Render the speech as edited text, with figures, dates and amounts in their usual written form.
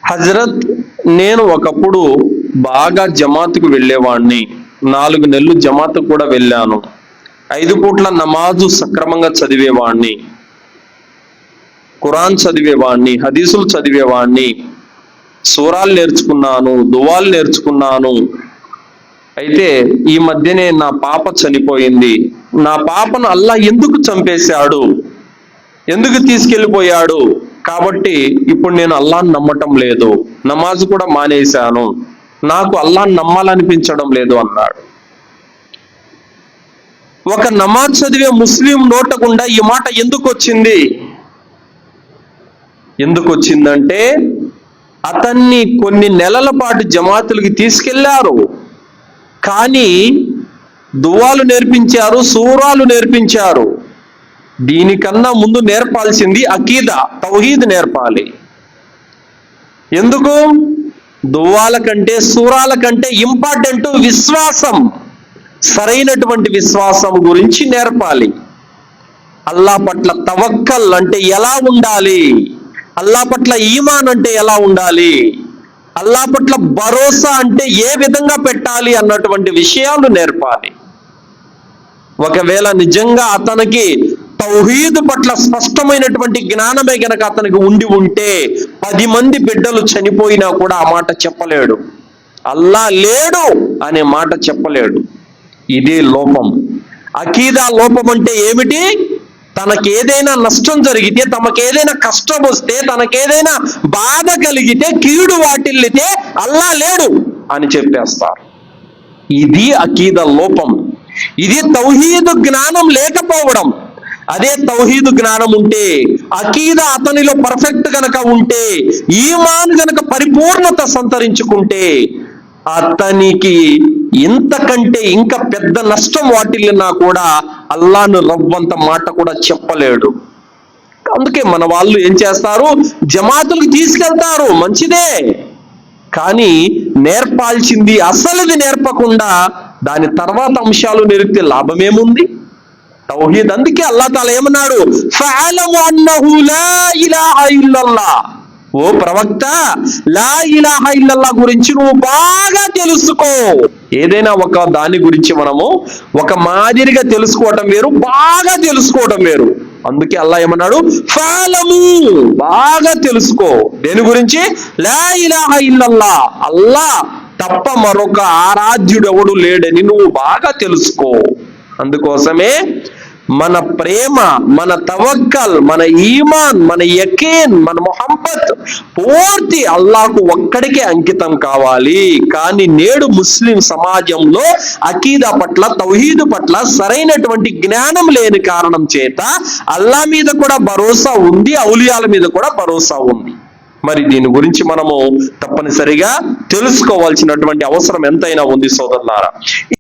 హజరత్, నేను ఒకప్పుడు బాగా జమాత్కు వెళ్ళేవాడిని. 4 నెలలు జమాత్ కూడా వెళ్ళాను. 5 పూట్ల నమాజు సక్రమంగా చదివేవాడిని, ఖురాన్ చదివేవాడిని, హదీసులు చదివేవాడిని, సూరాలు నేర్చుకున్నాను, దువాలు నేర్చుకున్నాను. అయితే ఈ మధ్యనే నా పాప చనిపోయింది. నా పాపను అల్లా ఎందుకు చంపేశాడు, ఎందుకు తీసుకెళ్ళిపోయాడు? కాబట్టి ఇప్పుడు నేను అల్లాహ్ని నమ్మటం లేదు, నమాజ్ కూడా మానేశాను, నాకు అల్లాహ్ని నమ్మాలనిపించడం లేదు అన్నాడు. ఒక నమాజ్ చదివే ముస్లిం నోట గుండా ఈ మాట ఎందుకు వచ్చింది? ఎందుకు వచ్చిందంటే అతన్ని కొన్ని నెలల పాటు జమాతులకి తీసుకెళ్లారు, కానీ దువాలు నేర్పించారు, సూరాలు నేర్పించారు. దీనికన్నా ముందు నేర్పాల్సింది అకీదా, తౌహీద్ నేర్పాలి. ఎందుకు? దువాల కంటే సూరాల కంటే ఇంపార్టెంట్ విశ్వాసం, సరైనటువంటి విశ్వాసం గురించి నేర్పాలి. అల్లా పట్ల తవక్కల్ అంటే ఎలా ఉండాలి, అల్లా పట్ల ఈమాన్ అంటే ఎలా ఉండాలి, అల్లా పట్ల భరోసా అంటే ఏ విధంగా పెట్టాలి అన్నటువంటి విషయాలు నేర్పాలి. ఒకవేళ నిజంగా అతనికి తౌహీద్ పట్ల స్పష్టమైనటువంటి జ్ఞానమే గనక అతనికి ఉండి ఉంటే 10 మంది బిడ్డలు చనిపోయినా కూడా ఆ మాట చెప్పలేడు, అల్లా లేడు అనే మాట చెప్పలేడు. ఇదే లోపం. అకీదా లోపం అంటే ఏమిటి? తనకేదైనా నష్టం జరిగితే, తమకేదైనా కష్టం వస్తే, తనకేదైనా బాధ కలిగితే, కీడు వాటిల్లితే అల్లా లేడు అని చెప్పేస్తారు. ఇది అకీదా లోపం. ఇది తౌహీదు జ్ఞానం లేకపోవడం. అదే తౌహీదు జ్ఞానం ఉంటే, అకీదా అతనిలో పర్ఫెక్ట్ గనక ఉంటే, ఈమాన్ గనక పరిపూర్ణత సంతరించుకుంటే, అతనికి ఇంతకంటే ఇంకా పెద్ద నష్టం వాటిల్లినా కూడా అల్లాను రవ్వంత మాట కూడా చెప్పలేడు. అందుకే మన వాళ్ళు ఏం చేస్తారు? జమాతులకు తీసుకెళ్తారు, మంచిదే, కానీ నేర్పాల్సింది అసలుది నేర్పకుండా దాని తర్వాత అంశాలు నేర్పితే లాభమేముంది? తౌహీద్. అందుకే అల్లా తాలా ఏమన్నాడు? ఫఅలము అన్నహు లా ఇలాహ ఇల్లల్లాహ్. ఓ ప్రవక్త, లా ఇలాహ ఇల్లల్లాహ్ గురించి నువ్వు బాగా తెలుసుకో. ఏదైనా ఒక దాని గురించి మనము ఒక మాదిరిగా తెలుసుకోవటం వేరు, బాగా తెలుసుకోవటం వేరు. అందుకే అల్లా ఏమన్నాడు? ఫఅలము, బాగా తెలుసుకో. దేని గురించి? లా ఇలాహ ఇల్లల్లాహ్, అల్లా తప్ప మరొక ఆరాధ్యుడు ఎవడు లేడని నువ్వు బాగా తెలుసుకో. అందుకోసమే మన ప్రేమ, మన తవక్కల్, మన ఈమాన్, మన యకీన్, మన మొహబ్బత్ పూర్తి అల్లాహకు ఒక్కడికే అంకితం కావాలి. కానీ నేడు ముస్లిం సమాజంలో అకీదా పట్ల, తౌహీదు పట్ల సరైనటువంటి జ్ఞానం లేని కారణం చేత అల్లా మీద కూడా భరోసా ఉంది, ఔలియాల మీద కూడా భరోసా ఉంది. మరి దీని గురించి మనము తప్పనిసరిగా తెలుసుకోవాల్సినటువంటి అవసరం ఎంతైనా ఉంది సోదరులారా.